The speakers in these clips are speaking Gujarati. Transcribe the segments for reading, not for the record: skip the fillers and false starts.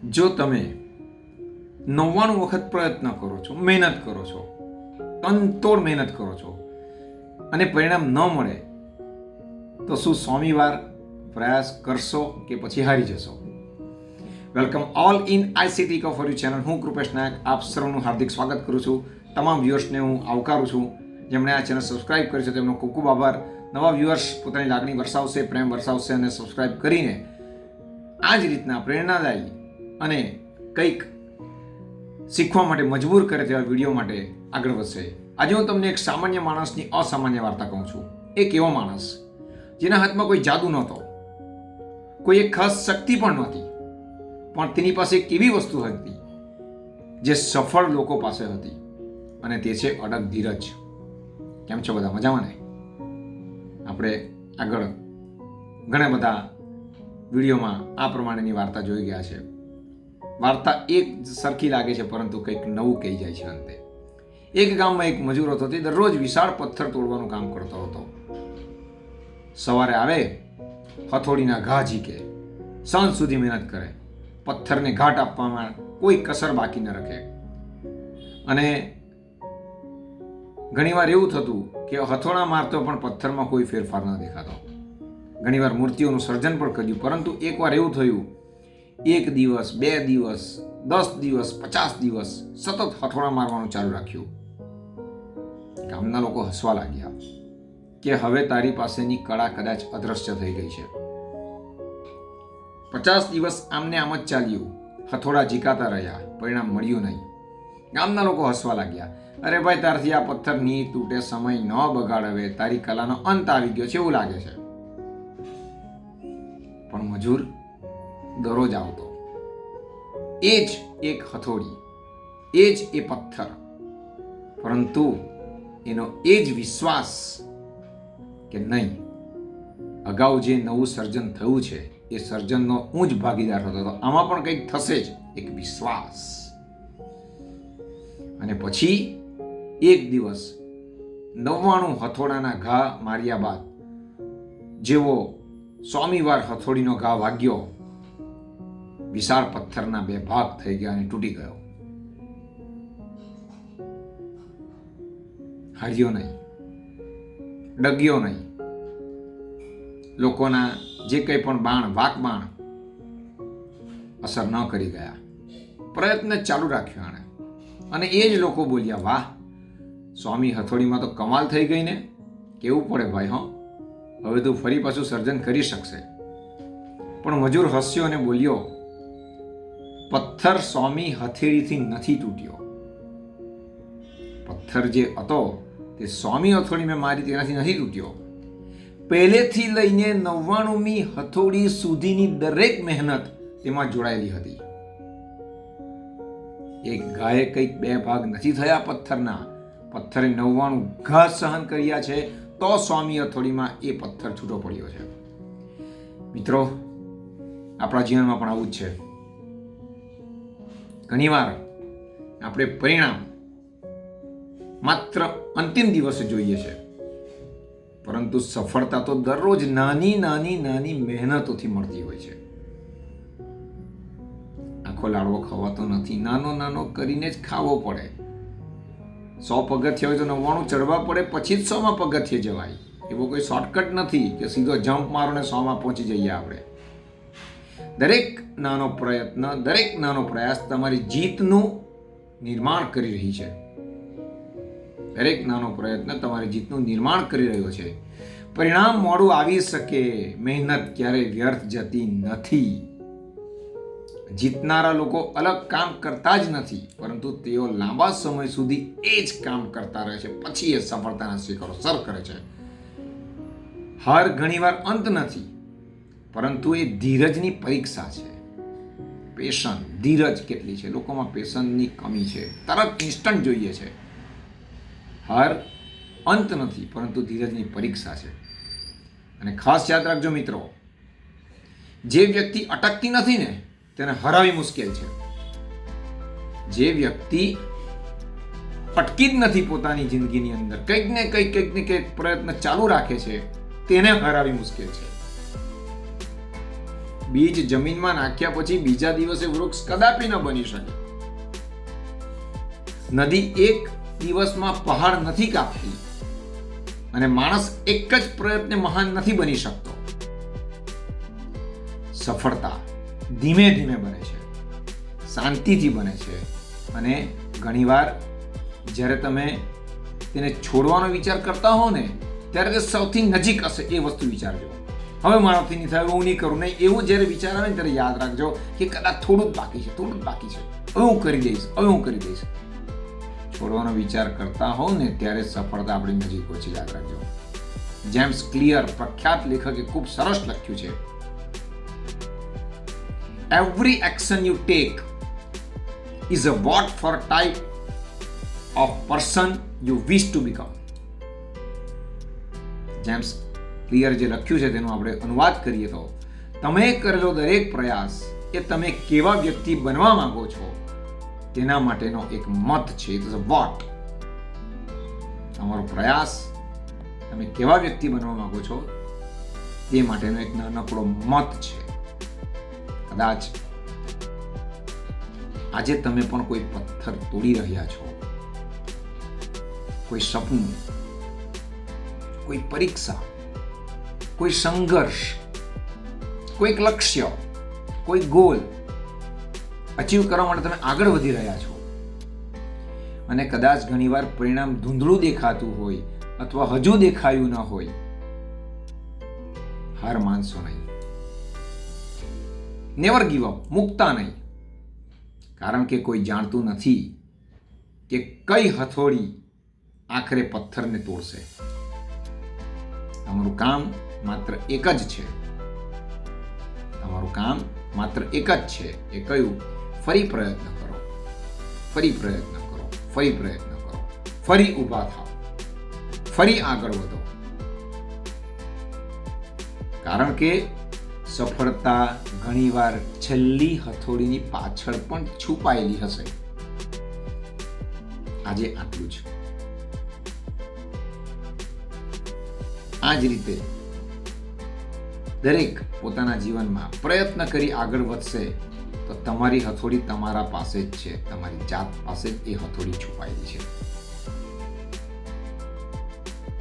જો તમે 99 વખત પ્રયત્ન કરો છો, મહેનત કરો છો, તનતોડ મહેનત કરો છો અને પરિણામ ન મળે તો શું 100મી વાર પ્રયાસ કરશો કે પછી હારી જશો? Welcome all in ICT for you channel. હું કૃપેશ નાયક આપ સર્વનું હાર્દિક સ્વાગત કરું છું. તમામ વ્યુઅર્સને હું આવકારું છું. જેમણે આ ચેનલ સબસ્ક્રાઇબ કરી છે તેમનો ખૂબ ખૂબ આભાર. નવા વ્યુઅર્સ પોતાની લાગણી વરસાવશે, પ્રેમ વરસાવશે અને સબસ્ક્રાઇબ કરીને આ જ રીતના પ્રેરણાદાયી અને કંઈક શીખવા માટે મજબૂર કરે તેવા વિડીયો માટે આગળ વધશે. આજે હું તમને એક સામાન્ય માણસની અસામાન્ય વાર્તા કહું છું. એક એવો માણસ જેના હાથમાં કોઈ જાદુ નહોતો, કોઈ એક ખાસ શક્તિ પણ નહોતી, પણ તેની પાસે એક એવી વસ્તુ હતી જે સફળ લોકો પાસે હતી, અને તે છે અડગ ધીરજ. કેમ છો બધા? મજામાં ને? આપણે આગળ ઘણા બધા વિડીયોમાં આ પ્રમાણેની વાર્તા જોઈ ગયા છે. વાર્તા એક સરખી લાગે છે, પરંતુ કંઈક નવું કહી જાય છે અંતે. એક ગામમાં એક મજૂર હતો. તે દરરોજ વિશાળ પથ્થર તોડવાનું કામ કરતો હતો. સવારે આવે, હથોડીના ઘા ઝીકે, સાંજ સુધી મહેનત કરે, પથ્થરને ઘાટ આપવામાં કોઈ કસર બાકી ન રાખે. અને ઘણીવાર એવું થતું કે હથોડા મારતો પણ પથ્થરમાં કોઈ ફેરફાર ન દેખાતો. ઘણીવાર મૂર્તિઓનું સર્જન પણ કર્યું, પરંતુ એકવાર એવું થયું, 1 દિવસ, 2 દિવસ, 10 દિવસ, 50 દિવસ સતત હથોડા મારવાનું ચાલુ રાખ્યું. ગામના લોકો હસવા લાગ્યા કે હવે તારી પાસેની કળા કદાચ અદ્રશ્ય થઈ ગઈ છે. 50 દિવસ આમને આમ જ ચાલ્યું. હથોડા ઝીકાતા રહ્યા, પરિણામ મળ્યું નહીં. ગામના લોકો હસવા લાગ્યા. અરે ભાઈ, તારથી આ પથ્થર ની તૂટે, સમય ન બગાડ, હવે તારી કલાનો અંત આવી ગયો છે એવું લાગે છે. પણ મજૂર દરરોજ આવતો. એ જ એક હથોડી, એ જ એ પથ્થર, પરંતુ એનો એ જ વિશ્વાસ કે નહીં, અગાઉ જે નવું સર્જન થયું છે એ સર્જનનો હું જ ભાગીદાર હતો, તો આમાં પણ કંઈક થશે જ. એક વિશ્વાસ. અને પછી એક દિવસ 99 હથોડાના ઘા માર્યા બાદ જેવો 100મી વાર હથોડીનો ઘા વાગ્યો, વિશાળ પથ્થરના 2 ભાગ થઈ ગયા અને તૂટી ગયો. હાર્યો નહીં, ડગ્યો નહીં. લોકોના જે કંઈ પણ બાણ, વાક બાણ અસર ન કરી ગયા. પ્રયત્ન ચાલુ રાખ્યો આણે. અને એ જ લોકો બોલ્યા, વાહ, સ્વામી હથોડીમાં તો કમાલ થઈ ગઈ ને. કેવું પડે ભાઈ, હો, હવે તું ફરી પાછું સર્જન કરી શકશે. પણ મજૂર હસ્યો અને બોલ્યો, પથ્થર સ્વામી હથેળીથી નથી તૂટ્યો. પથ્થર જે હતો તે સ્વામી હથોડી મેં મારી તેનાથી નથી તૂટ્યો. પહેલેથી લઈને 99મી હથોડી સુધીની દરેક મહેનત તેમાં જોડાયેલી હતી. એક ઘાએ કંઈક 2 ભાગ નથી થયા પથ્થરના. પથ્થરે 99 ઘા સહન કર્યા છે, તો સ્વામી હથોડીમાં એ પથ્થર છૂટો પડ્યો છે. મિત્રો, આપણા જીવનમાં પણ આવું જ છે. ઘણીવાર આપણે પરિણામ માત્ર અંતિમ દિવસે જોઈએ છે, પરંતુ સફળતા તો દરરોજ નાની નાની નાની મહેનતોથી મળતી હોય છે. આખો લાડવો ખવાતો નથી, નાનો નાનો કરીને જ ખાવો પડે. 100 પગથિયા હોય તો 99 ચડવા પડે, પછી જ 100માં પગથિયે જવાય. એવો કોઈ શોર્ટકટ નથી કે સીધો જમ્પ મારો ને 100માં પહોંચી જઈએ આપણે. દરેક નાનો પ્રયત્ન, દરેક નાનો પ્રયાસ તમારી જીતનું નિર્માણ કરી રહી છે. દરેક નાનો પ્રયત્ન તમારી જીતનું નિર્માણ કરી રહ્યો છે. પરિણામ મોડું આવી શકે, મહેનત ક્યારેય વ્યર્થ જતી નથી. જીતનારા લોકો અલગ કામ કરતા જ નથી, પરંતુ તેઓ લાંબા સમય સુધી એ જ કામ કરતા રહે છે, પછી એ સફળતાના શિખરો સર કરે છે. હાર ઘણીવાર અંત નથી, પરંતુ એ ધીરજની પરીક્ષા છે. પેશન્સ, ધીરજ કેટલી છે? લોકોમાં પેશન્સની કમી છે. તરત ઇન્સ્ટન્ટ જોઈએ છે. હાર અંત નથી, પરંતુ ધીરજની પરીક્ષા છે. અને ખાસ યાદ રાખજો મિત્રો, જે વ્યક્તિ અટકતી નથી ને તેને હરાવી મુશ્કેલ છે. જે વ્યક્તિ અટકી જ નથી પોતાની જિંદગીની અંદર, કંઈક ને કંઈક પ્રયત્ન ચાલુ રાખે છે, તેને હરાવી મુશ્કેલ છે. બીજ જમીનમાં નાખ્યા પછી બીજા દિવસે વૃક્ષ કદાપી ન બની શકે. નદી એક દિવસમાં પહાડ નથી કાપતી અને માણસ એક જ પ્રયત્ને મહાન નથી બની શકતો. સફળતા ધીમે ધીમે બને છે, શાંતિથી બને છે, અને ઘણીવાર જ્યારે તમે તેને છોડવાનો વિચાર કરતા હો ને ત્યારે તે સૌથી નજીક હશે એ વસ્તુ વિચારજો. હવે મારાથી નહીં થાય, હું નહીં કરું, નહીં, એવું જ્યારે વિચાર આવે ને ત્યારે યાદ રાખજો કે કદાચ થોડું જ બાકી છે, હવે હું કરી દઈશ. છોડવાનો વિચાર કરતા હો ને ત્યારે સફળતા આપણી નજીક હોય છે, યાદ રાખજો. જેમ્સ ક્લિયર પ્રખ્યાત લેખકે ખૂબ સરસ લખ્યું છે, every action you take is a vote for a type of person you wish to become. James clear જે લખ્યું છે તેનો આપણે અનુવાદ કરીએ તો, તમે કરેલો દરેક પ્રયાસ એ તમે કેવા વ્યક્તિ બનવા માંગો છો તેના માટેનો એક મત છે. It is a vote. તમારો પ્રયાસ તમે કેવા વ્યક્તિ બનવા માંગો છો તે માટેનો એક નાનકડો મત છે. કદાચ આજે તમે પણ કોઈ પથ્થર તોડી રહ્યા છો, કોઈ સપનું, કોઈ પરીક્ષા, કોઈ સંઘર્ષ, કોઈક લક્ષ્ય, કોઈ ગોલ અચીવ કરવા માટે તમે આગળ વધી રહ્યા છો, અને કદાચ ઘણીવાર પરિણામ ધૂંધળું દેખાતું હોય અથવા હજુ દેખાયું ન હોય. હાર માનશો નહીં, નેવર ગીવ અપ, મૂકતા નહીં, કારણ કે કોઈ જાણતું નથી કે કઈ હથોડી આખરે પથ્થરને તોડશે. તમારું કામ માત્ર એક જ છે, એ કયું? ફરી પ્રયત્ન કરો, ફરી ઊભા થાઓ, ફરી આગળ વધો. કારણ કે સફળતા ઘણીવાર છેલ્લી હથોડીની પાછળ પણ છુપાયેલી હશે. આજે આટલું જ. આ જ રીતે દરેક પોતાના જીવનમાં પ્રયત્ન કરી આગળ વધશે તો તમારી હથોડી તમારા પાસે જ છે, તમારી જાત પાસે જ એ હથોડી છુપાયેલી છે.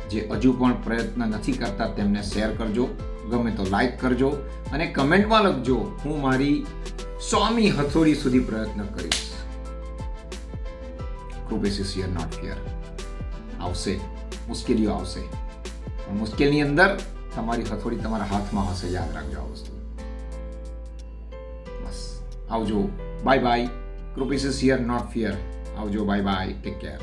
જે હજુ પણ પ્રયત્ન નથી કરતા તેમને શેર કરજો, ગમે તો લાઈક કરજો, અને કમેન્ટમાં લખજો, હું મારી 100મી હથોડી સુધી પ્રયત્ન કરીશ. Krupesh is here not here. આવશે, મુશ્કેલીઓ આવશે, પણ મુશ્કેલીની અંદર તમારી હથોડી તમારા હાથમાં હશે. યાદ રાખજો આ વસ્તુ. બસ, આવજો, bye bye. Krupesh is here not fear. આવજો, બાય બાય, ટેક કેર.